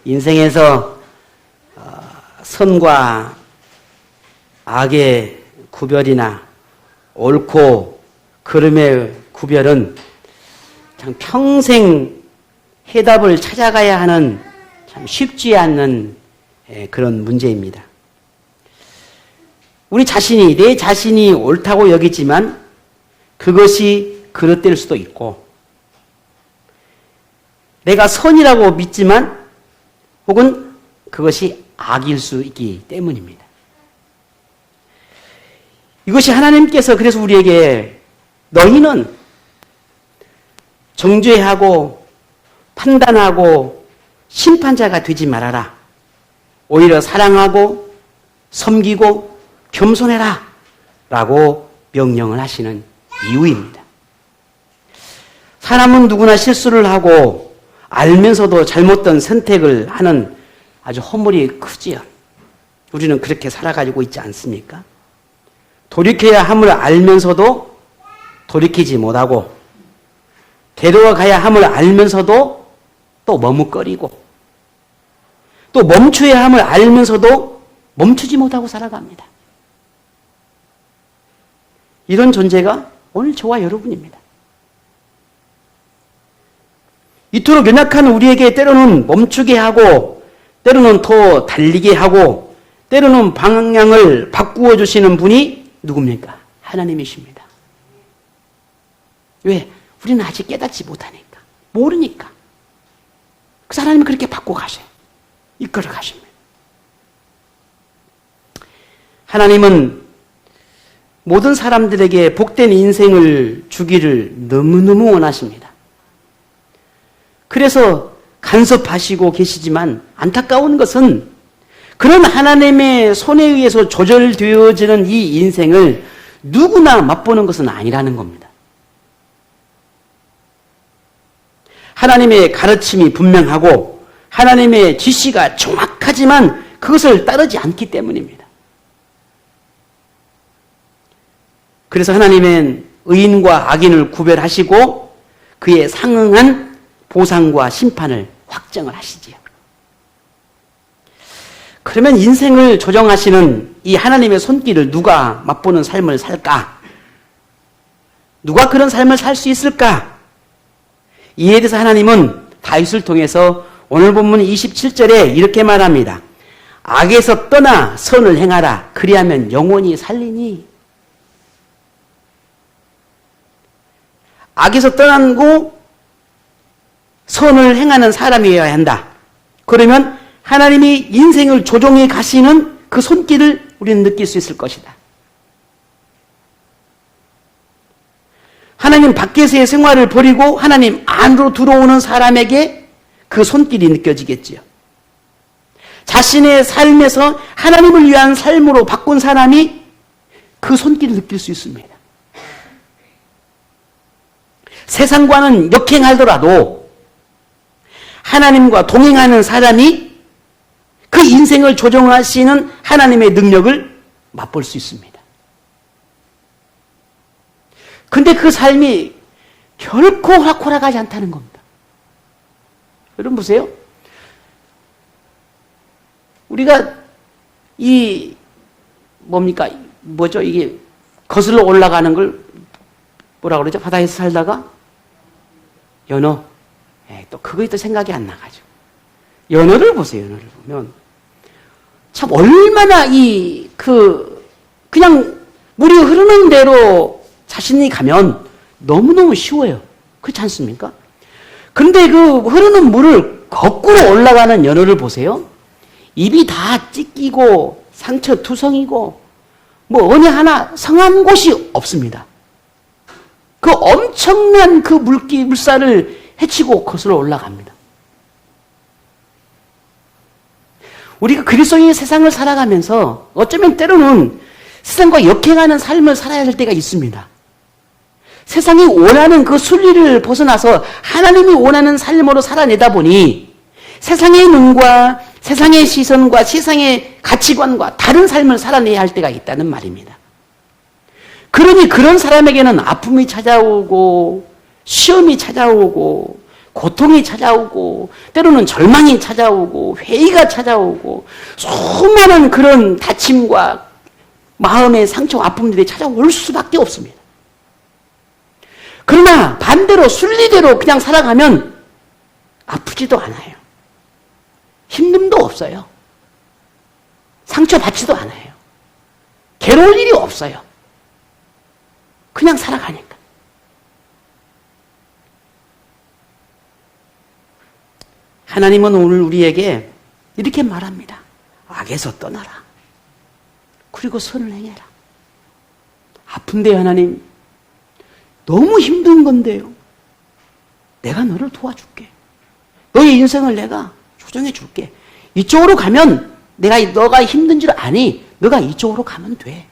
인생에서 선과 악의 구별이나 옳고 그름의 구별은 참 평생 해답을 찾아가야 하는 참 쉽지 않는 그런 문제입니다. 우리 자신이, 내 자신이 옳다고 여기지만 그것이 그릇될 수도 있고, 내가 선이라고 믿지만 혹은 그것이 악일 수 있기 때문입니다. 이것이 하나님께서 그래서 우리에게 너희는 정죄하고 판단하고 심판자가 되지 말아라. 오히려 사랑하고 섬기고 겸손해라 라고 명령을 하시는 이유입니다. 사람은 누구나 실수를 하고 알면서도 잘못된 선택을 하는 아주 허물이 크지요. 우리는 그렇게 살아가지고 있지 않습니까? 돌이켜야 함을 알면서도 돌이키지 못하고, 데려가야 함을 알면서도 또 머뭇거리고, 또 멈춰야 함을 알면서도 멈추지 못하고 살아갑니다. 이런 존재가 오늘 저와 여러분입니다. 이토록 연약한 우리에게 때로는 멈추게 하고, 때로는 더 달리게 하고, 때로는 방향을 바꾸어 주시는 분이 누굽니까? 하나님이십니다. 왜? 우리는 아직 깨닫지 못하니까, 모르니까. 그래서 하나님은 그렇게 바꾸어 가셔요. 이끌어 가십니다. 하나님은 모든 사람들에게 복된 인생을 주기를 너무너무 원하십니다. 그래서 간섭하시고 계시지만 안타까운 것은 그런 하나님의 손에 의해서 조절되어지는 이 인생을 누구나 맛보는 것은 아니라는 겁니다. 하나님의 가르침이 분명하고 하나님의 지시가 정확하지만 그것을 따르지 않기 때문입니다. 그래서 하나님은 의인과 악인을 구별하시고 그에 상응한 보상과 심판을 확정을 하시지요. 그러면 인생을 조정하시는 이 하나님의 손길을 누가 맛보는 삶을 살까? 누가 그런 삶을 살 수 있을까? 이에 대해서 하나님은 다윗을 통해서 오늘 본문 27절에 이렇게 말합니다. 악에서 떠나 선을 행하라. 그리하면 영원히 살리니. 악에서 떠나고 선을 행하는 사람이어야 한다. 그러면 하나님이 인생을 조종해 가시는 그 손길을 우리는 느낄 수 있을 것이다. 하나님 밖에서의 생활을 버리고 하나님 안으로 들어오는 사람에게 그 손길이 느껴지겠지요. 자신의 삶에서 하나님을 위한 삶으로 바꾼 사람이 그 손길을 느낄 수 있습니다. 세상과는 역행하더라도 하나님과 동행하는 사람이 그 인생을 조정하시는 하나님의 능력을 맛볼 수 있습니다. 근데 그 삶이 결코 호락호락하지 않다는 겁니다. 여러분 보세요. 우리가 뭐죠? 이게 거슬러 올라가는 걸 뭐라 그러죠? 바다에서 살다가 연어. 또 그것이 또 생각이 안 나가지고. 연어를 보세요. 연어를 보면 참 얼마나 그냥 물이 흐르는 대로 자신이 가면 너무너무 쉬워요. 그렇지 않습니까? 근데 그 흐르는 물을 거꾸로 올라가는 연어를 보세요. 입이 다 찢기고 상처 투성이고 뭐 어느 하나 성한 곳이 없습니다. 그 엄청난 그 물살을 헤치고 거슬러 올라갑니다. 우리가 그리스도인의 세상을 살아가면서 어쩌면 때로는 세상과 역행하는 삶을 살아야 할 때가 있습니다. 세상이 원하는 그 순리를 벗어나서 하나님이 원하는 삶으로 살아내다 보니 세상의 눈과 세상의 시선과 세상의 가치관과 다른 삶을 살아내야 할 때가 있다는 말입니다. 그러니 그런 사람에게는 아픔이 찾아오고 시험이 찾아오고 고통이 찾아오고 때로는 절망이 찾아오고 회의가 찾아오고 수많은 그런 다침과 마음의 상처, 아픔들이 찾아올 수밖에 없습니다. 그러나 반대로 순리대로 그냥 살아가면 아프지도 않아요. 힘듦도 없어요. 상처받지도 않아요. 괴로울 일이 없어요. 그냥 살아가니까. 하나님은 오늘 우리에게 이렇게 말합니다. 악에서 떠나라. 그리고 선을 행해라. 아픈데 하나님, 너무 힘든 건데요. 내가 너를 도와줄게. 너의 인생을 내가 조정해 줄게. 이쪽으로 가면 너가 힘든 줄 아니. 너가 이쪽으로 가면 돼.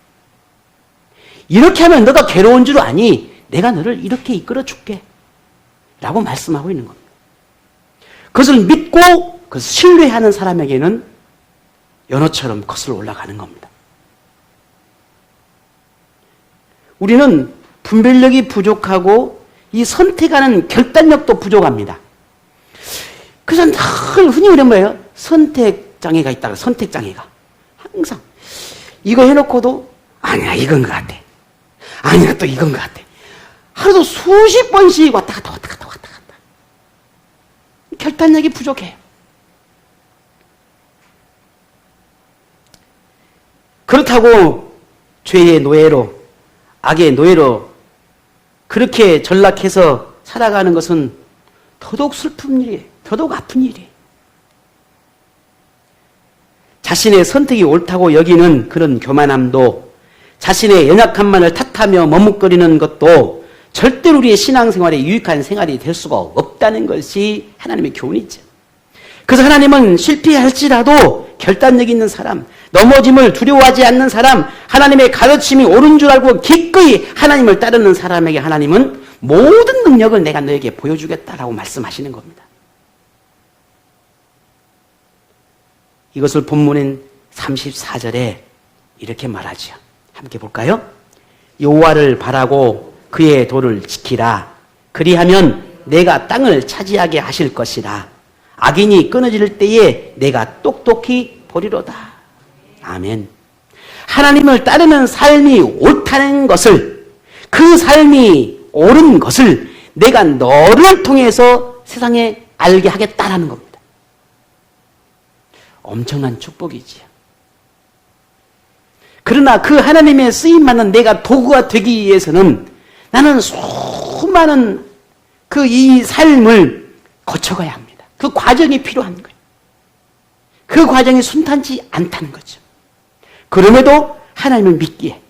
이렇게 하면 너가 괴로운 줄 아니. 내가 너를 이렇게 이끌어 줄게. 라고 말씀하고 있는 겁니다. 그것을 믿고 그것을 신뢰하는 사람에게는 연어처럼 거슬러 올라가는 겁니다. 우리는 분별력이 부족하고 이 선택하는 결단력도 부족합니다. 그래서 늘 흔히 그런 거예요. 선택장애가 있다고. 선택장애가. 항상 이거 해놓고도 아니야 이건 것 같아. 아니야 또 이건 것 같아. 하루도 수십 번씩 왔다 갔다 왔다 갔다 왔다 갔다. 결단력이 부족해요. 그렇다고 죄의 노예로, 악의 노예로 그렇게 전락해서 살아가는 것은 더더욱 슬픈 일이에요. 더더욱 아픈 일이에요. 자신의 선택이 옳다고 여기는 그런 교만함도, 자신의 연약함만을 탓하며 머뭇거리는 것도 절대로 우리의 신앙생활에 유익한 생활이 될 수가 없다는 것이 하나님의 교훈이죠. 그래서 하나님은 실패할지라도 결단력 있는 사람, 넘어짐을 두려워하지 않는 사람, 하나님의 가르침이 옳은 줄 알고 기꺼이 하나님을 따르는 사람에게 하나님은 모든 능력을 내가 너에게 보여주겠다라고 말씀하시는 겁니다. 이것을 본문인 34절에 이렇게 말하죠. 함께 볼까요? 여호와를 바라고 그의 도를 지키라. 그리하면 내가 땅을 차지하게 하실 것이라. 악인이 끊어질 때에 내가 똑똑히 보리로다. 아멘. 하나님을 따르는 삶이 옳다는 것을, 그 삶이 옳은 것을 내가 너를 통해서 세상에 알게 하겠다라는 겁니다. 엄청난 축복이지요. 그러나 그 하나님의 쓰임받는 내가 도구가 되기 위해서는 나는 수많은 이 삶을 거쳐가야 합니다. 그 과정이 필요한 거예요. 그 과정이 순탄치 않다는 거죠. 그럼에도 하나님을 믿기에,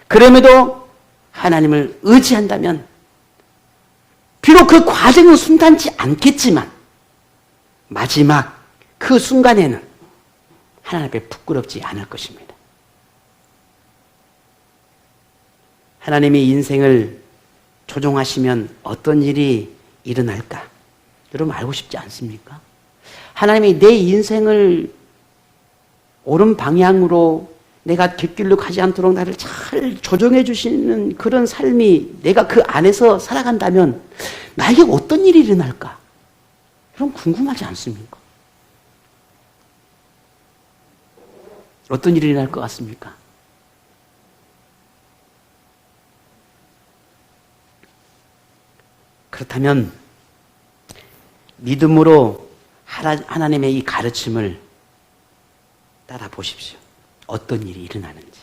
그럼에도 하나님을 의지한다면 비록 그 과정은 순탄치 않겠지만 마지막 그 순간에는 하나님 앞에 부끄럽지 않을 것입니다. 하나님이 인생을 조종하시면 어떤 일이 일어날까? 여러분 알고 싶지 않습니까? 하나님이 내 인생을 옳은 방향으로 내가 뒷길로 가지 않도록 나를 잘 조정해 주시는 그런 삶이 내가 그 안에서 살아간다면 나에게 어떤 일이 일어날까? 여러분 궁금하지 않습니까? 어떤 일이 일어날 것 같습니까? 그렇다면 믿음으로 하나님의 이 가르침을 따라 보십시오. 어떤 일이 일어나는지.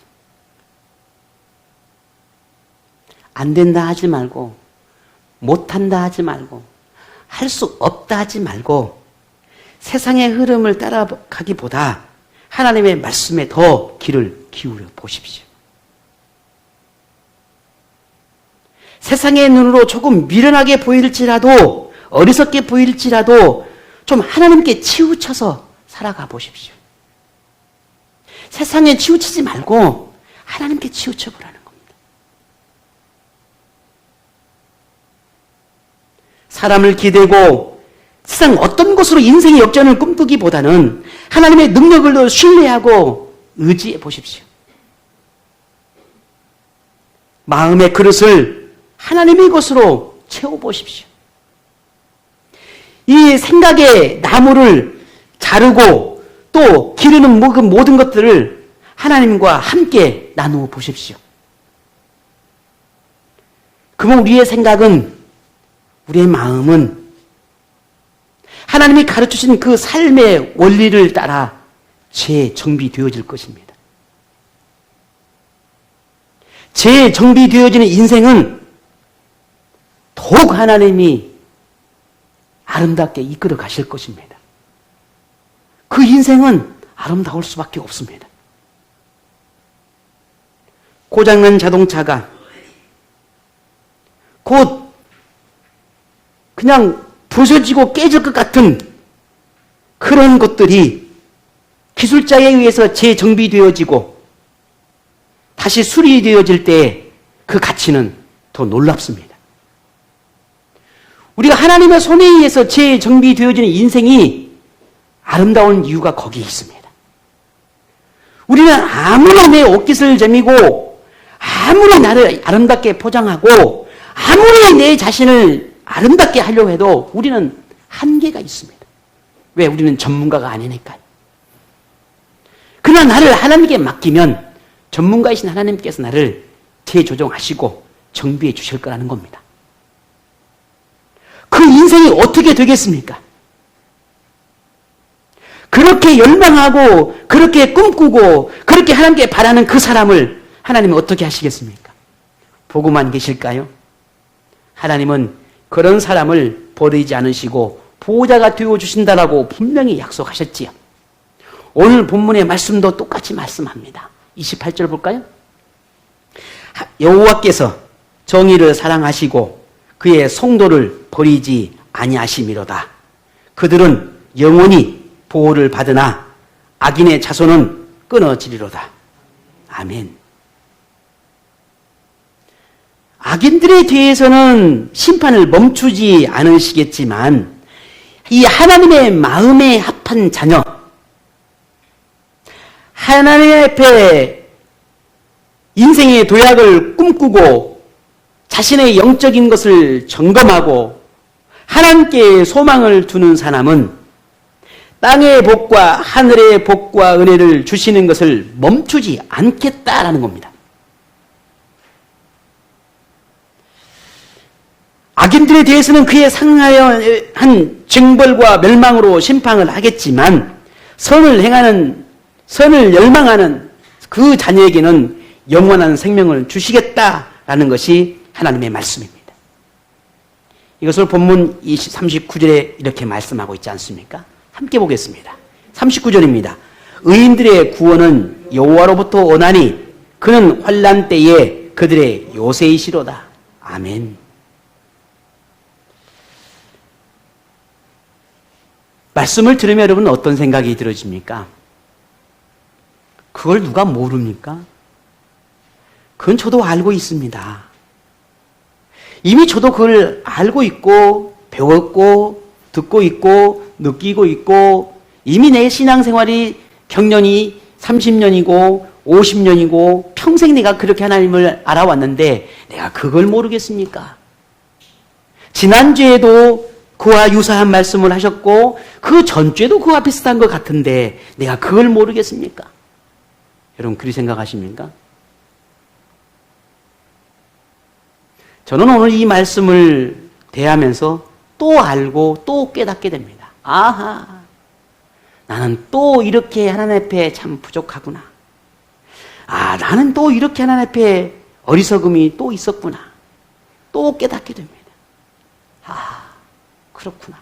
안 된다 하지 말고, 못한다 하지 말고, 할 수 없다 하지 말고, 세상의 흐름을 따라가기보다 하나님의 말씀에 더 귀를 기울여 보십시오. 세상의 눈으로 조금 미련하게 보일지라도, 어리석게 보일지라도 좀 하나님께 치우쳐서 살아가 보십시오. 세상에 치우치지 말고 하나님께 치우쳐 보라는 겁니다. 사람을 기대고 세상 어떤 것으로 인생의 역전을 꿈꾸기보다는 하나님의 능력을 더 신뢰하고 의지해 보십시오. 마음의 그릇을 하나님의 것으로 채워보십시오. 이 생각의 나무를 자르고 또 기르는 그 모든 것들을 하나님과 함께 나누어 보십시오. 그러면 우리의 생각은, 우리의 마음은 하나님이 가르치신 그 삶의 원리를 따라 재정비되어질 것입니다. 재정비되어지는 인생은 더욱 하나님이 아름답게 이끌어 가실 것입니다. 그 인생은 아름다울 수밖에 없습니다. 고장난 자동차가 곧 그냥 부서지고 깨질 것 같은 그런 것들이 기술자에 의해서 재정비되어지고 다시 수리되어질 때 그 가치는 더 놀랍습니다. 우리가 하나님의 손에 의해서 재정비되어지는 인생이 아름다운 이유가 거기에 있습니다. 우리는 아무리 내 옷깃을 저미고 아무리 나를 아름답게 포장하고 아무리 내 자신을 아름답게 하려고 해도 우리는 한계가 있습니다. 왜? 우리는 전문가가 아니니까요. 그러나 나를 하나님께 맡기면 전문가이신 하나님께서 나를 재조정하시고 정비해 주실 거라는 겁니다. 그 인생이 어떻게 되겠습니까? 그렇게 열망하고 그렇게 꿈꾸고 그렇게 하나님께 바라는 그 사람을 하나님은 어떻게 하시겠습니까? 보고만 계실까요? 하나님은 그런 사람을 버리지 않으시고 보호자가 되어주신다라고 분명히 약속하셨지요. 오늘 본문의 말씀도 똑같이 말씀합니다. 28절 볼까요? 여호와께서 정의를 사랑하시고 그의 성도를 버리지 아니하심이로다. 그들은 영원히 보호를 받으나 악인의 자손은 끊어지리로다. 아멘. 악인들에 대해서는 심판을 멈추지 않으시겠지만 이 하나님의 마음에 합한 자녀, 하나님 앞에 인생의 도약을 꿈꾸고 자신의 영적인 것을 점검하고 하나님께 소망을 두는 사람은 땅의 복과 하늘의 복과 은혜를 주시는 것을 멈추지 않겠다라는 겁니다. 악인들에 대해서는 그에 상하여한 징벌과 멸망으로 심판을 하겠지만 선을 열망하는 그 자녀에게는 영원한 생명을 주시겠다라는 것이 하나님의 말씀입니다. 이것을 본문 39절에 이렇게 말씀하고 있지 않습니까? 함께 보겠습니다. 39절입니다. 의인들의 구원은 여호와로부터 오나니 그는 환난 때에 그들의 요새이시로다. 아멘. 말씀을 들으면 여러분 어떤 생각이 들어집니까? 그걸 누가 모릅니까? 그건 저도 알고 있습니다. 이미 저도 그걸 알고 있고 배웠고 듣고 있고 느끼고 있고 이미 내 신앙생활이 경년이 30년이고 50년이고 평생 내가 그렇게 하나님을 알아왔는데 내가 그걸 모르겠습니까? 지난주에도 그와 유사한 말씀을 하셨고 그 전주에도 그와 비슷한 것 같은데 내가 그걸 모르겠습니까? 여러분 그리 생각하십니까? 저는 오늘 이 말씀을 대하면서 또 알고 또 깨닫게 됩니다. 아하, 나는 또 이렇게 하나님 앞에 참 부족하구나. 아, 나는 또 이렇게 하나님 앞에 어리석음이 또 있었구나. 또 깨닫게 됩니다. 아, 그렇구나.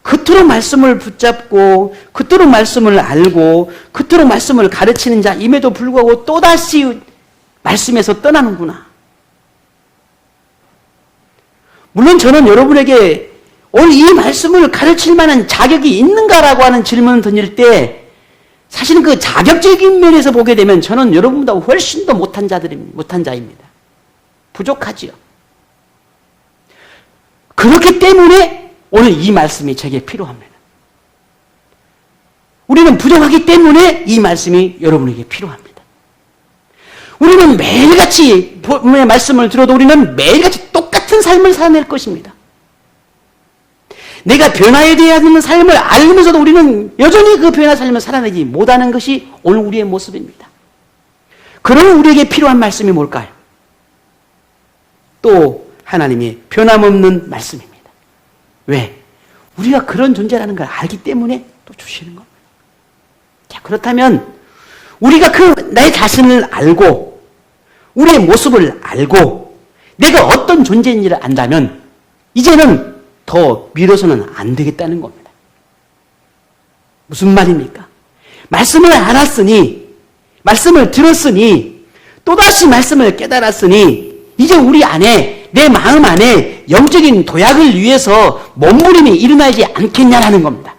그토록 말씀을 붙잡고 그토록 말씀을 알고 그토록 말씀을 가르치는 자임에도 불구하고 또다시 말씀에서 떠나는구나. 물론 저는 여러분에게 오늘 이 말씀을 가르칠 만한 자격이 있는가라고 하는 질문을 던질 때 사실은 그 자격적인 면에서 보게 되면 저는 여러분보다 훨씬 더 못한 자입니다. 부족하지요. 그렇기 때문에 오늘 이 말씀이 제게 필요합니다. 우리는 부족하기 때문에 이 말씀이 여러분에게 필요합니다. 우리는 매일같이 말씀을 들어도 우리는 매일같이 똑같은 삶을 살아낼 것입니다. 내가 변화해야 되는 삶을 알면서도 우리는 여전히 그 변화 삶을 살아내지 못하는 것이 오늘 우리의 모습입니다. 그런 우리에게 필요한 말씀이 뭘까요? 또 하나님이 변함없는 말씀입니다. 왜? 우리가 그런 존재라는 걸 알기 때문에 또 주시는 겁니다. 자, 그렇다면 우리가 내 자신을 알고 우리의 모습을 알고 내가 어떤 존재인지를 안다면 이제는 더 미뤄서는 안 되겠다는 겁니다. 무슨 말입니까? 말씀을 알았으니, 말씀을 들었으니, 또다시 말씀을 깨달았으니 이제 우리 안에, 내 마음 안에 영적인 도약을 위해서 몸부림이 일어나지 않겠냐라는 겁니다.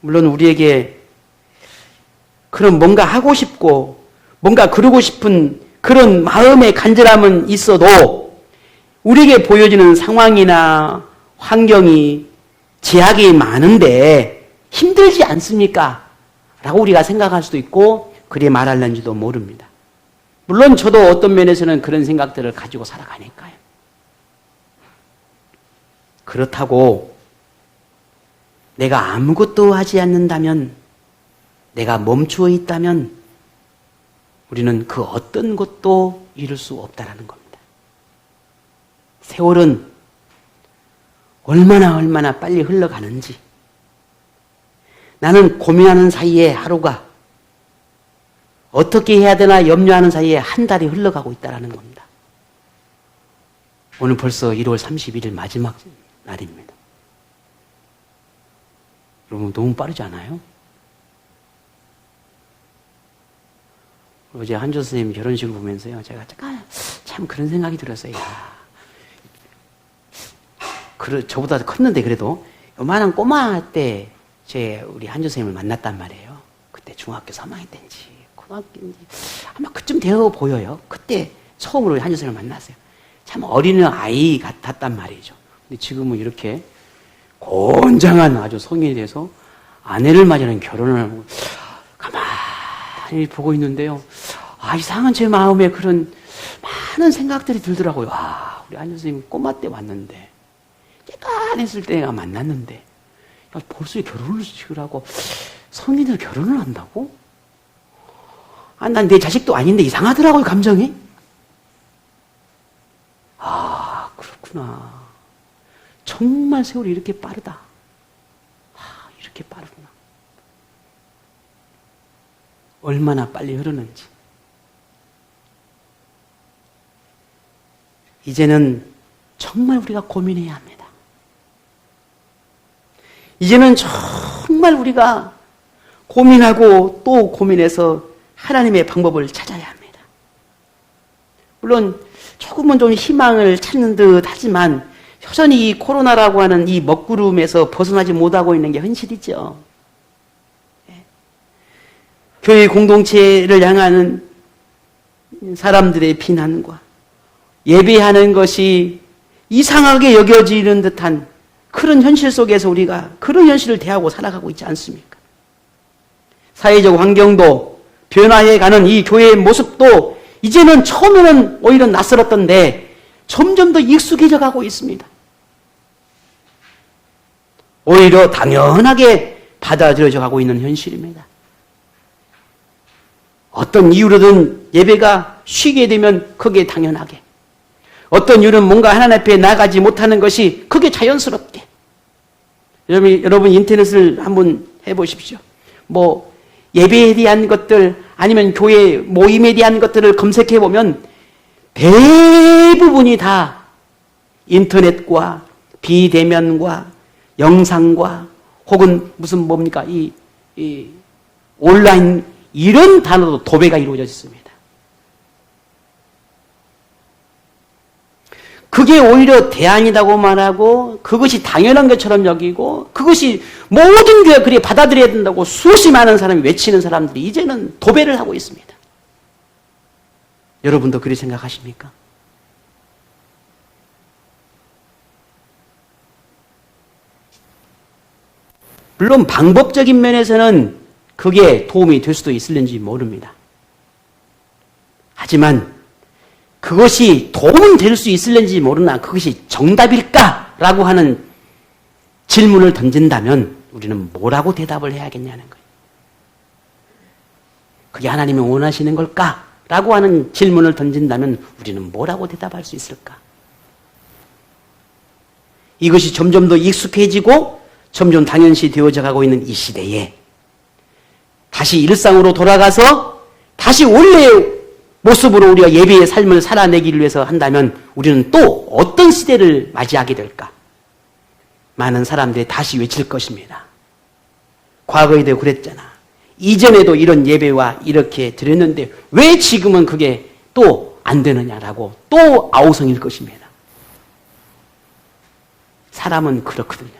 물론 우리에게 그런 뭔가 하고 싶고 뭔가 그러고 싶은 그런 마음의 간절함은 있어도 우리에게 보여지는 상황이나 환경이 제약이 많은데 힘들지 않습니까? 라고 우리가 생각할 수도 있고 그리 말할는지도 모릅니다. 물론 저도 어떤 면에서는 그런 생각들을 가지고 살아가니까요. 그렇다고 내가 아무것도 하지 않는다면, 내가 멈추어 있다면 우리는 그 어떤 것도 이룰 수 없다라는 겁니다. 세월은 얼마나 빨리 흘러가는지, 나는 고민하는 사이에 하루가, 어떻게 해야 되나 염려하는 사이에 한 달이 흘러가고 있다는 겁니다. 오늘 벌써 1월 31일 마지막 날입니다. 여러분 너무 빠르지 않아요? 어제 한조 선생님 결혼식을 보면서요, 제가 참 그런 생각이 들었어요. 저보다 컸는데 그래도 요만한 꼬마 때 우리 한조 선생님을 만났단 말이에요. 그때 중학교 3학년 때인지 고등학교인지 아마 그쯤 되어 보여요. 그때 처음으로 한조 선생님을 만났어요. 참 어린 아이 같았단 말이죠. 근데 지금은 이렇게 건장한 아주 성인이 돼서 아내를 맞이하는 결혼을 하고 가만히 보고 있는데요. 이상한 제 마음에 그런 많은 생각들이 들더라고요. 우리 안전 선생님 꼬마 때 왔는데, 깨끗했을 때가 만났는데, 벌써 결혼을 하고 성인들 결혼을 한다고? 난 내 자식도 아닌데 이상하더라고요, 감정이. 그렇구나. 정말 세월이 이렇게 빠르다. 이렇게 빠르구나. 얼마나 빨리 흐르는지. 이제는 정말 우리가 고민해야 합니다. 이제는 정말 우리가 고민하고 또 고민해서 하나님의 방법을 찾아야 합니다. 물론 조금은 좀 희망을 찾는 듯 하지만 여전히 이 코로나라고 하는 이 먹구름에서 벗어나지 못하고 있는 게 현실이죠. 교회 공동체를 향하는 사람들의 비난과 예배하는 것이 이상하게 여겨지는 듯한 그런 현실 속에서 우리가 그런 현실을 대하고 살아가고 있지 않습니까? 사회적 환경도 변화해가는 이 교회의 모습도 이제는 처음에는 오히려 낯설었던데 점점 더 익숙해져 가고 있습니다. 오히려 당연하게 받아들여져 가고 있는 현실입니다. 어떤 이유로든 예배가 쉬게 되면 그게 당연하게, 어떤 이유는 뭔가 하나님 앞에 나가지 못하는 것이 그게 자연스럽게. 여러분 인터넷을 한번 해보십시오. 예배에 대한 것들 아니면 교회 모임에 대한 것들을 검색해 보면 대부분이 다 인터넷과 비대면과 영상과 혹은 무슨 이 온라인 이런 단어도 도배가 이루어져 있습니다. 그게 오히려 대안이라고 말하고 그것이 당연한 것처럼 여기고 그것이 모든 교회가 그리 받아들여야 된다고 수없이 많은 사람이 외치는 사람들이 이제는 도배를 하고 있습니다. 여러분도 그리 생각하십니까? 물론 방법적인 면에서는 그게 도움이 될 수도 있을는지 모릅니다. 하지만 그 그것이 도움은 될 수 있을는지 모르나 그것이 정답일까라고 하는 질문을 던진다면 우리는 뭐라고 대답을 해야겠냐는 거예요. 그게 하나님이 원하시는 걸까? 라고 하는 질문을 던진다면 우리는 뭐라고 대답할 수 있을까? 이것이 점점 더 익숙해지고 점점 당연시 되어져 가고 있는 이 시대에 다시 일상으로 돌아가서 다시 원래의 모습으로 우리가 예배의 삶을 살아내기를 위해서 한다면 우리는 또 어떤 시대를 맞이하게 될까? 많은 사람들이 다시 외칠 것입니다. 과거에도 그랬잖아. 이전에도 이런 예배와 이렇게 드렸는데 왜 지금은 그게 또 안 되느냐라고 또 아우성일 것입니다. 사람은 그렇거든요.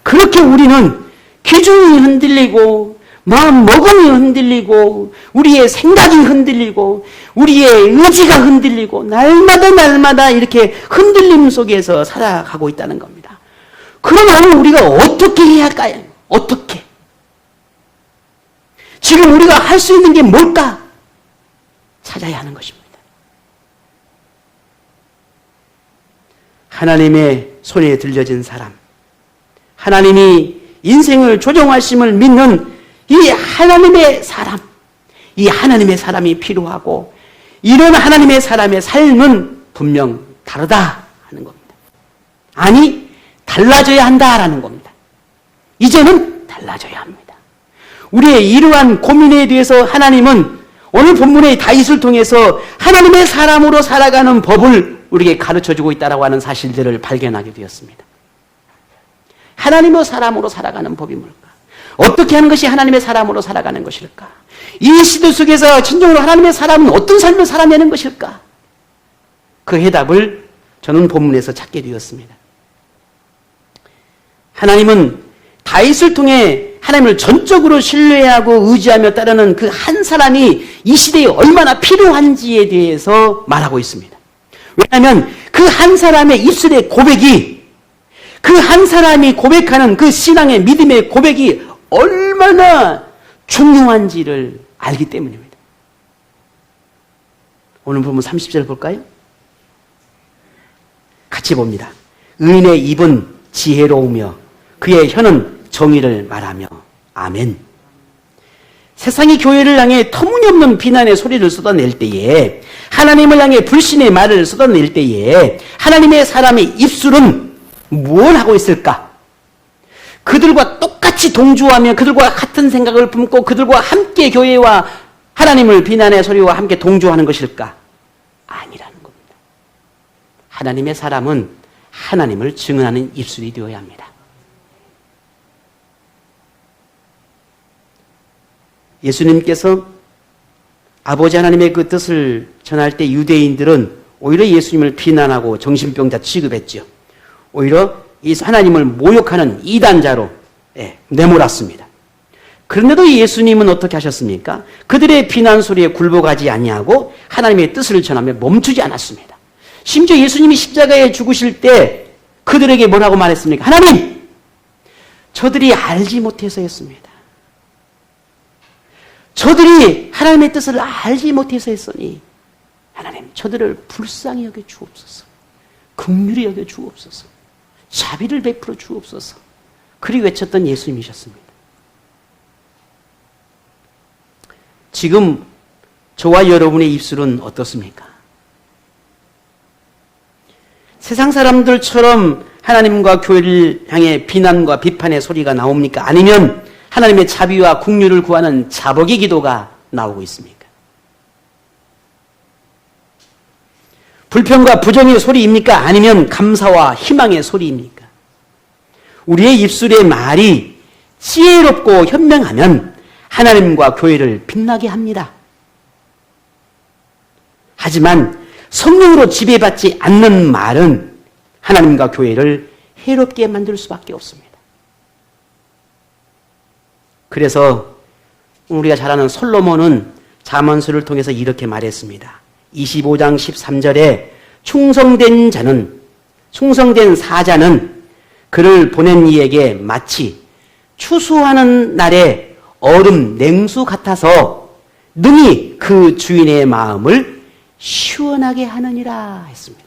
그렇게 우리는 기준이 흔들리고 마음먹음이 흔들리고 우리의 생각이 흔들리고 우리의 의지가 흔들리고 날마다 이렇게 흔들림 속에서 살아가고 있다는 겁니다. 그러면 우리가 어떻게 해야 할까요? 어떻게? 지금 우리가 할 수 있는 게 뭘까? 찾아야 하는 것입니다. 하나님의 손에 들려진 사람, 하나님이 인생을 조정하심을 믿는 이 하나님의 사람, 이 하나님의 사람이 필요하고 이런 하나님의 사람의 삶은 분명 다르다 하는 겁니다. 아니, 달라져야 한다라는 겁니다. 이제는 달라져야 합니다. 우리의 이러한 고민에 대해서 하나님은 오늘 본문의 다윗을 통해서 하나님의 사람으로 살아가는 법을 우리에게 가르쳐주고 있다고 하는 사실들을 발견하게 되었습니다. 하나님의 사람으로 살아가는 법이 뭘까? 어떻게 하는 것이 하나님의 사람으로 살아가는 것일까? 이 시대 속에서 진정으로 하나님의 사람은 어떤 삶을 살아내는 것일까? 그 해답을 저는 본문에서 찾게 되었습니다. 하나님은 다윗을 통해 하나님을 전적으로 신뢰하고 의지하며 따르는 그 한 사람이 이 시대에 얼마나 필요한지에 대해서 말하고 있습니다. 왜냐하면 그 한 사람의 입술의 고백이 그 한 사람이 고백하는 그 신앙의 믿음의 고백이 얼마나 중요한지를 알기 때문입니다. 오늘 보면 30절 볼까요? 같이 봅니다. 의인의 입은 지혜로우며 그의 혀는 정의를 말하며 아멘. 세상이 교회를 향해 터무니없는 비난의 소리를 쏟아낼 때에 하나님을 향해 불신의 말을 쏟아낼 때에 하나님의 사람의 입술은 뭘 하고 있을까? 그들과 똑같이 동조하며 그들과 같은 생각을 품고 그들과 함께 교회와 하나님을 비난의 소리와 함께 동조하는 것일까? 아니라는 겁니다. 하나님의 사람은 하나님을 증언하는 입술이 되어야 합니다. 예수님께서 아버지 하나님의 그 뜻을 전할 때 유대인들은 오히려 예수님을 비난하고 정신병자 취급했죠. 오히려 이 하나님을 모욕하는 이단자로 내몰았습니다. 그런데도 예수님은 어떻게 하셨습니까? 그들의 비난 소리에 굴복하지 아니하고 하나님의 뜻을 전하며 멈추지 않았습니다. 심지어 예수님이 십자가에 죽으실 때 그들에게 뭐라고 말했습니까? 하나님! 저들이 알지 못해서였습니다. 저들이 하나님의 뜻을 알지 못해서 했으니 하나님 저들을 불쌍히 여겨 주옵소서. 긍휼히 여겨 주옵소서. 자비를 베풀어 주옵소서. 그리 외쳤던 예수님이셨습니다. 지금 저와 여러분의 입술은 어떻습니까? 세상 사람들처럼 하나님과 교회를 향해 비난과 비판의 소리가 나옵니까? 아니면 하나님의 자비와 긍휼을 구하는 자복의 기도가 나오고 있습니까? 불평과 부정의 소리입니까? 아니면 감사와 희망의 소리입니까? 우리의 입술의 말이 지혜롭고 현명하면 하나님과 교회를 빛나게 합니다. 하지만 성령으로 지배받지 않는 말은 하나님과 교회를 해롭게 만들 수밖에 없습니다. 그래서 우리가 잘 아는 솔로몬은 잠언서를 통해서 이렇게 말했습니다. 25장 13절에 충성된 사자는 그를 보낸 이에게 마치 추수하는 날에 얼음 냉수 같아서 능히 그 주인의 마음을 시원하게 하느니라 했습니다.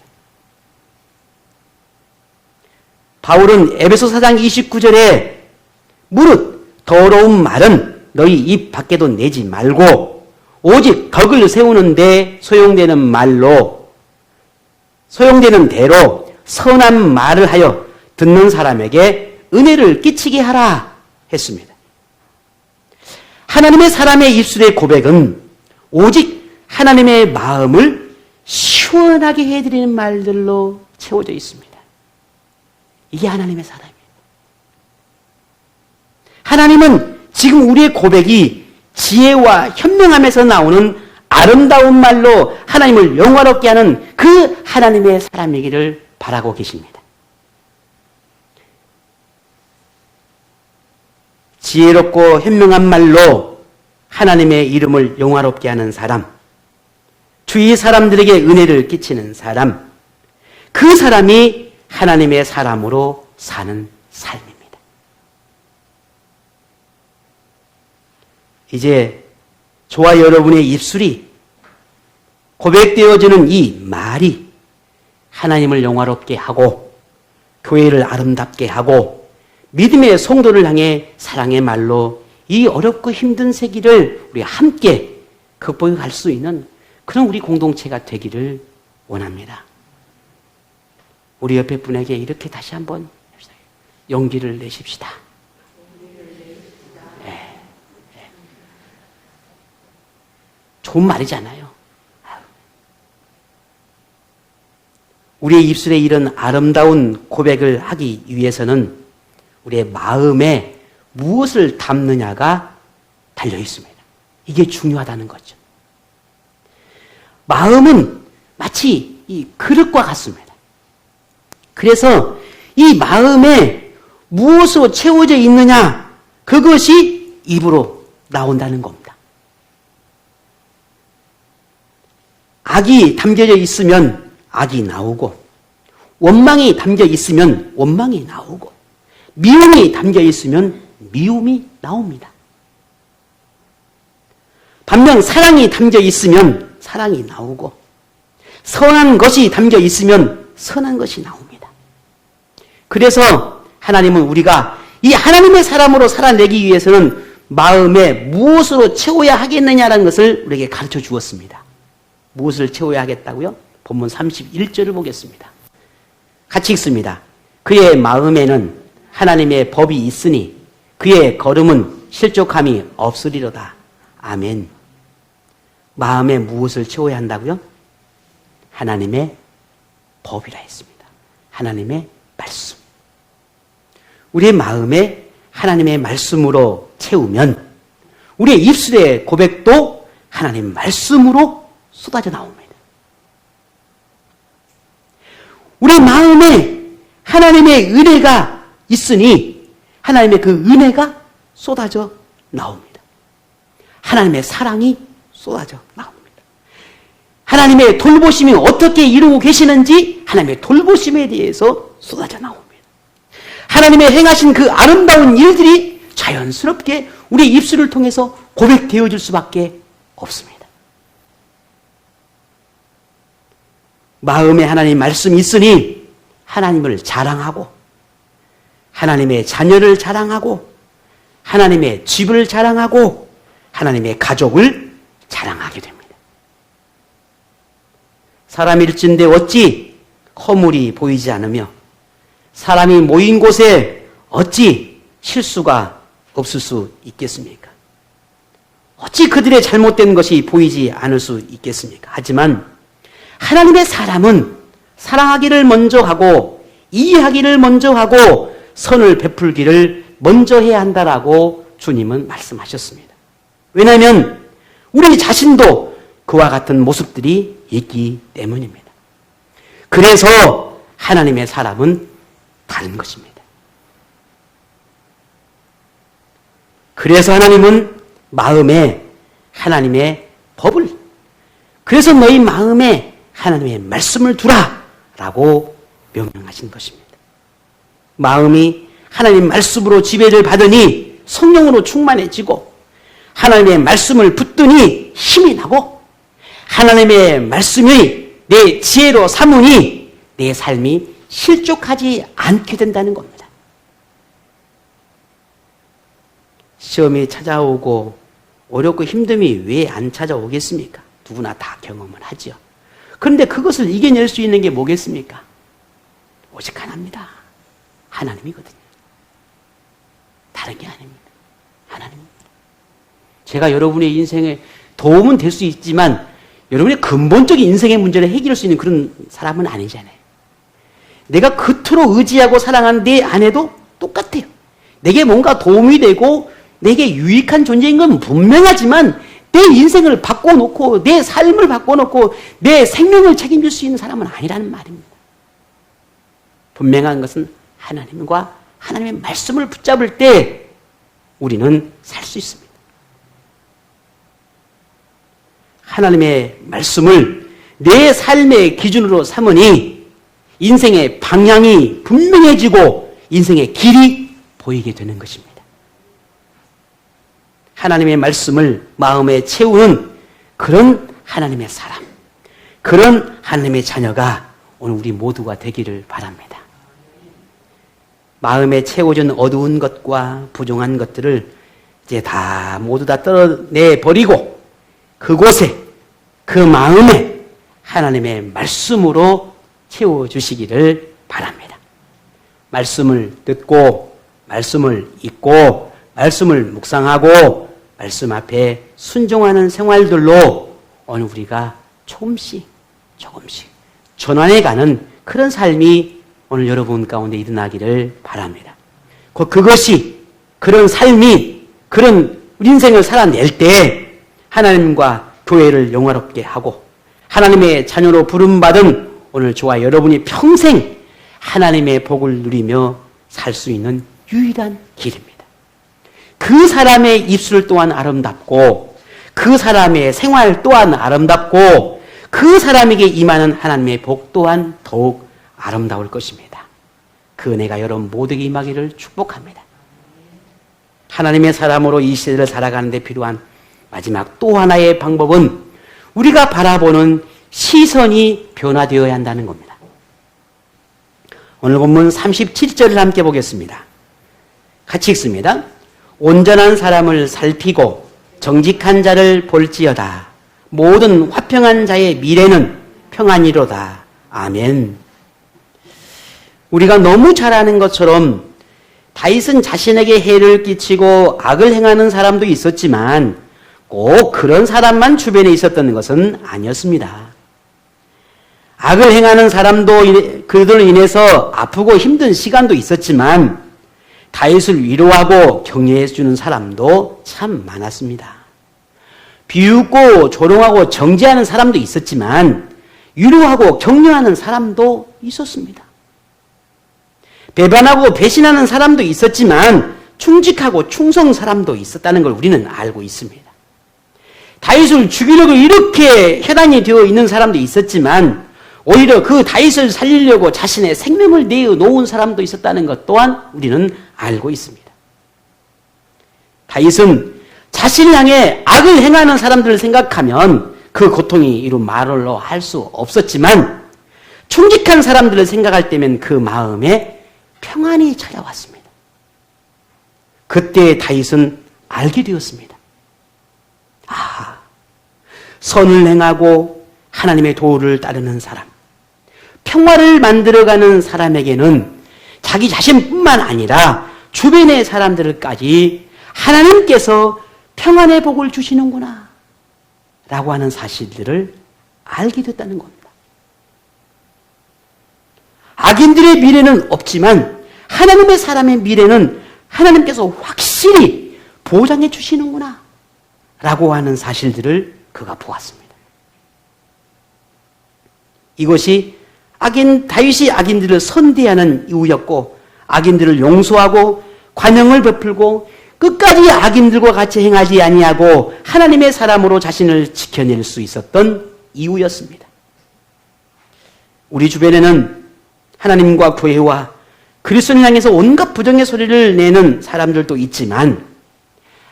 바울은 에베소 4장 29절에 무릇 더러운 말은 너희 입 밖에도 내지 말고 오직 덕을 세우는데 소용되는 대로 선한 말을 하여 듣는 사람에게 은혜를 끼치게 하라 했습니다. 하나님의 사람의 입술의 고백은 오직 하나님의 마음을 시원하게 해드리는 말들로 채워져 있습니다. 이게 하나님의 사람이에요. 하나님은 지금 우리의 고백이 지혜와 현명함에서 나오는 아름다운 말로 하나님을 영화롭게 하는 그 하나님의 사람이기를 바라고 계십니다. 지혜롭고 현명한 말로 하나님의 이름을 영화롭게 하는 사람, 주위 사람들에게 은혜를 끼치는 사람, 그 사람이 하나님의 사람으로 사는 삶입니다. 이제 저와 여러분의 입술이 고백되어지는 이 말이 하나님을 영화롭게 하고 교회를 아름답게 하고 믿음의 성도를 향해 사랑의 말로 이 어렵고 힘든 세기를 우리 함께 극복해 갈 수 있는 그런 우리 공동체가 되기를 원합니다. 우리 옆에 분에게 이렇게 다시 한번 용기를 내십시다. 네. 좋은 말이잖아요. 우리의 입술에 이런 아름다운 고백을 하기 위해서는 우리의 마음에 무엇을 담느냐가 달려 있습니다. 이게 중요하다는 거죠. 마음은 마치 이 그릇과 같습니다. 그래서 이 마음에 무엇으로 채워져 있느냐, 그것이 입으로 나온다는 겁니다. 악이 담겨져 있으면 악이 나오고, 원망이 담겨 있으면 원망이 나오고, 미움이 담겨 있으면 미움이 나옵니다. 반면 사랑이 담겨 있으면 사랑이 나오고, 선한 것이 담겨 있으면 선한 것이 나옵니다. 그래서 하나님은 우리가 이 하나님의 사람으로 살아내기 위해서는 마음에 무엇으로 채워야 하겠느냐라는 것을 우리에게 가르쳐 주었습니다. 무엇을 채워야 하겠다고요? 본문 31절을 보겠습니다. 같이 읽습니다. 그의 마음에는 하나님의 법이 있으니 그의 걸음은 실족함이 없으리로다. 아멘. 마음에 무엇을 채워야 한다고요? 하나님의 법이라 했습니다. 하나님의 말씀. 우리의 마음에 하나님의 말씀으로 채우면 우리의 입술의 고백도 하나님 말씀으로 쏟아져 나옵니다. 우리 마음에 하나님의 은혜가 있으니 하나님의 그 은혜가 쏟아져 나옵니다. 하나님의 사랑이 쏟아져 나옵니다. 하나님의 돌보심이 어떻게 이루고 계시는지 하나님의 돌보심에 대해서 쏟아져 나옵니다. 하나님의 행하신 그 아름다운 일들이 자연스럽게 우리 입술을 통해서 고백되어질 수밖에 없습니다. 마음에 하나님 말씀이 있으니 하나님을 자랑하고 하나님의 자녀를 자랑하고 하나님의 집을 자랑하고 하나님의 가족을 자랑하게 됩니다. 사람일진데 어찌 허물이 보이지 않으며 사람이 모인 곳에 어찌 실수가 없을 수 있겠습니까? 어찌 그들의 잘못된 것이 보이지 않을 수 있겠습니까? 하지만 하나님의 사람은 사랑하기를 먼저 하고 이해하기를 먼저 하고 선을 베풀기를 먼저 해야 한다라고 주님은 말씀하셨습니다. 왜냐하면 우리 자신도 그와 같은 모습들이 있기 때문입니다. 그래서 하나님의 사람은 다른 것입니다. 그래서 하나님은 마음에 하나님의 법을, 그래서 너희 마음에 하나님의 말씀을 두라 라고 명령하신 것입니다. 마음이 하나님 말씀으로 지배를 받으니 성령으로 충만해지고 하나님의 말씀을 붙드니 힘이 나고 하나님의 말씀이 내 지혜로 삼으니 내 삶이 실족하지 않게 된다는 겁니다. 시험이 찾아오고 어렵고 힘듦이 왜 안 찾아오겠습니까? 누구나 다 경험을 하죠. 그런데 그것을 이겨낼 수 있는 게 뭐겠습니까? 오직 하나입니다. 하나님이거든요. 다른 게 아닙니다. 하나님입니다. 제가 여러분의 인생에 도움은 될 수 있지만 여러분의 근본적인 인생의 문제를 해결할 수 있는 그런 사람은 아니잖아요. 내가 그토록 의지하고 사랑하는 내 아내도 똑같아요. 내게 뭔가 도움이 되고 내게 유익한 존재인 건 분명하지만 내 인생을 바꿔놓고 내 삶을 바꿔놓고 내 생명을 책임질 수 있는 사람은 아니라는 말입니다. 분명한 것은 하나님과 하나님의 말씀을 붙잡을 때 우리는 살 수 있습니다. 하나님의 말씀을 내 삶의 기준으로 삼으니 인생의 방향이 분명해지고 인생의 길이 보이게 되는 것입니다. 하나님의 말씀을 마음에 채우는 그런 하나님의 사람, 그런 하나님의 자녀가 오늘 우리 모두가 되기를 바랍니다. 마음에 채워진 어두운 것과 부정한 것들을 이제 다 모두 다 떨어내버리고 그곳에 그 마음에 하나님의 말씀으로 채워주시기를 바랍니다. 말씀을 듣고 말씀을 읽고 말씀을 묵상하고 말씀 앞에 순종하는 생활들로 오늘 우리가 조금씩 전환해가는 그런 삶이 오늘 여러분 가운데 일어나기를 바랍니다. 그것이 그런 삶이 그런 인생을 살아낼 때 하나님과 교회를 영화롭게 하고 하나님의 자녀로 부름받은 오늘 저와 여러분이 평생 하나님의 복을 누리며 살 수 있는 유일한 길입니다. 그 사람의 입술 또한 아름답고 그 사람의 생활 또한 아름답고 그 사람에게 임하는 하나님의 복 또한 더욱 아름다울 것입니다. 그 은혜가 여러분 모두에게 임하기를 축복합니다. 하나님의 사람으로 이 시대를 살아가는 데 필요한 마지막 또 하나의 방법은 우리가 바라보는 시선이 변화되어야 한다는 겁니다. 오늘 본문 37절을 함께 보겠습니다. 같이 읽습니다. 온전한 사람을 살피고 정직한 자를 볼지어다. 모든 화평한 자의 미래는 평안이로다. 아멘. 우리가 너무 잘 아는 것처럼 다윗은 자신에게 해를 끼치고 악을 행하는 사람도 있었지만 꼭 그런 사람만 주변에 있었던 것은 아니었습니다. 악을 행하는 사람도 그들로 인해서 아프고 힘든 시간도 있었지만 다윗을 위로하고 격려해 주는 사람도 참 많았습니다. 비웃고 조롱하고 정죄하는 사람도 있었지만 위로하고 격려하는 사람도 있었습니다. 배반하고 배신하는 사람도 있었지만 충직하고 충성한 사람도 있었다는 걸 우리는 알고 있습니다. 다윗을 죽이려고 이렇게 혈안이 되어 있는 사람도 있었지만 오히려 그 다윗을 살리려고 자신의 생명을 내어놓은 사람도 있었다는 것 또한 우리는 알고 있습니다. 다윗은 자신을 향해 악을 행하는 사람들을 생각하면 그 고통이 이루 말로 할 수 없었지만 충직한 사람들을 생각할 때면 그 마음에 평안이 찾아왔습니다. 그때 다윗은 알게 되었습니다. 선을 행하고 하나님의 도를 따르는 사람, 평화를 만들어가는 사람에게는 자기 자신뿐만 아니라 주변의 사람들까지 하나님께서 평안의 복을 주시는구나 라고 하는 사실들을 알게 됐다는 겁니다. 악인들의 미래는 없지만 하나님의 사람의 미래는 하나님께서 확실히 보장해 주시는구나 라고 하는 사실들을 그가 보았습니다. 이것이 다윗이 악인들을 선대하는 이유였고 악인들을 용서하고 관용을 베풀고 끝까지 악인들과 같이 행하지 아니하고 하나님의 사람으로 자신을 지켜낼 수 있었던 이유였습니다. 우리 주변에는 하나님과 교회와 그리스도를 향해서 온갖 부정의 소리를 내는 사람들도 있지만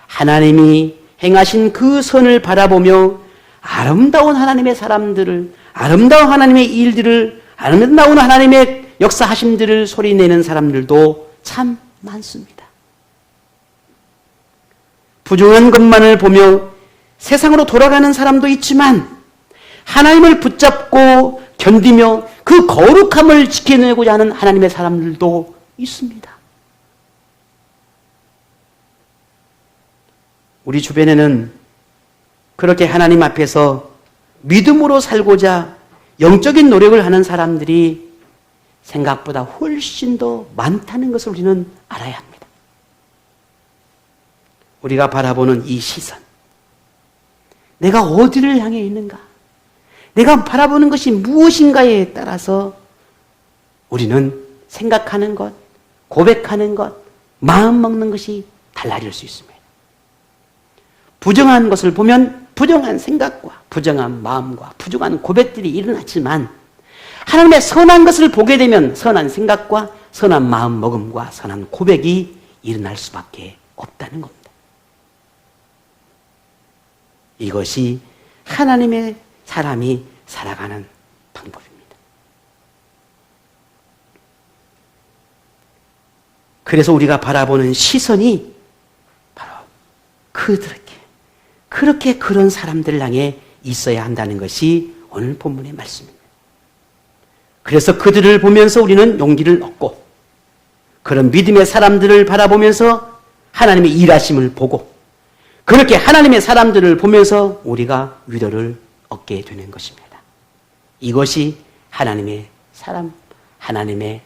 하나님이 행하신 그 선을 바라보며 아름다운 하나님의 사람들을, 아름다운 하나님의 일들을, 아름다운 하나님의 역사하심들을 소리내는 사람들도 참 많습니다. 부정한 것만을 보며 세상으로 돌아가는 사람도 있지만 하나님을 붙잡고 견디며 그 거룩함을 지켜내고자 하는 하나님의 사람들도 있습니다. 우리 주변에는 그렇게 하나님 앞에서 믿음으로 살고자 영적인 노력을 하는 사람들이 생각보다 훨씬 더 많다는 것을 우리는 알아야 합니다. 우리가 바라보는 이 시선, 내가 어디를 향해 있는가, 내가 바라보는 것이 무엇인가에 따라서 우리는 생각하는 것, 고백하는 것, 마음 먹는 것이 달라질 수 있습니다. 부정한 것을 보면 부정한 생각과 부정한 마음과 부정한 고백들이 일어나지만 하나님의 선한 것을 보게 되면 선한 생각과 선한 마음 먹음과 선한 고백이 일어날 수밖에 없다는 겁니다. 이것이 하나님의 사람이 살아가는 방법입니다. 그래서 우리가 바라보는 시선이 바로 그렇게 그런 사람들 향해 있어야 한다는 것이 오늘 본문의 말씀입니다. 그래서 그들을 보면서 우리는 용기를 얻고 그런 믿음의 사람들을 바라보면서 하나님의 일하심을 보고 그렇게 하나님의 사람들을 보면서 우리가 위로를 얻게 되는 것입니다. 이것이 하나님의 사람, 하나님의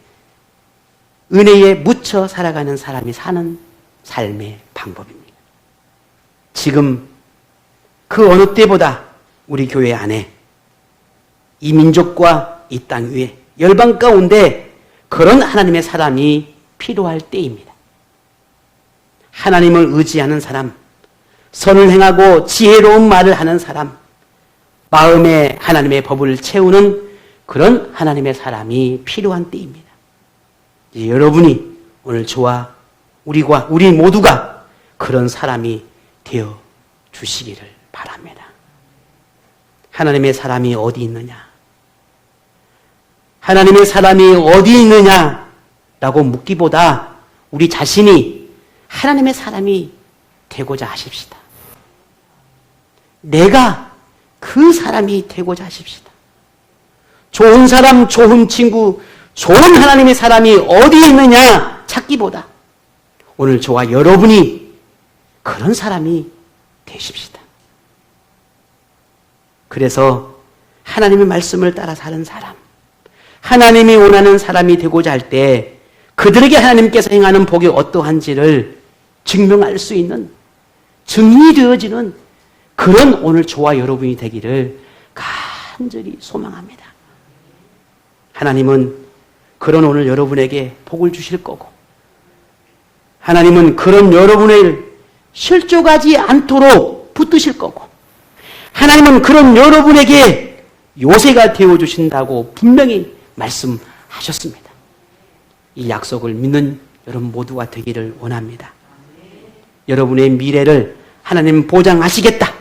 은혜에 묻혀 살아가는 사람이 사는 삶의 방법입니다. 지금 그 어느 때보다 우리 교회 안에 이 민족과 이 땅 위에 열방 가운데 그런 하나님의 사람이 필요할 때입니다. 하나님을 의지하는 사람, 선을 행하고 지혜로운 말을 하는 사람, 마음에 하나님의 법을 채우는 그런 하나님의 사람이 필요한 때입니다. 여러분이 오늘 저와 우리 모두가 그런 사람이 되어 주시기를 바랍니다. 하나님의 사람이 어디 있느냐? 하나님의 사람이 어디 있느냐라고 묻기보다 우리 자신이 하나님의 사람이 되고자 하십시다. 내가 그 사람이 되고자 하십시다. 좋은 사람, 좋은 친구, 좋은 하나님의 사람이 어디 있느냐 찾기보다 오늘 저와 여러분이 그런 사람이 되십시다. 그래서 하나님의 말씀을 따라 사는 사람, 하나님이 원하는 사람이 되고자 할 때 그들에게 하나님께서 행하는 복이 어떠한지를 증명할 수 있는, 증인이 되어지는 그런 오늘 저와 여러분이 되기를 간절히 소망합니다. 하나님은 그런 오늘 여러분에게 복을 주실 거고, 하나님은 그런 여러분을 실족하지 않도록 붙드실 거고, 하나님은 그런 여러분에게 요새가 되어주신다고 분명히 말씀하셨습니다. 이 약속을 믿는 여러분 모두가 되기를 원합니다. 여러분의 미래를 하나님 보장하시겠다.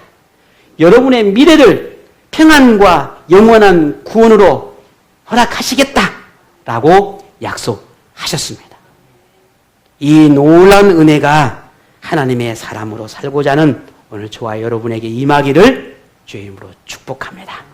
여러분의 미래를 평안과 영원한 구원으로 허락하시겠다라고 약속하셨습니다. 이 놀라운 은혜가 하나님의 사람으로 살고자 하는 오늘 저와 여러분에게 임하기를 주의 이름으로 축복합니다.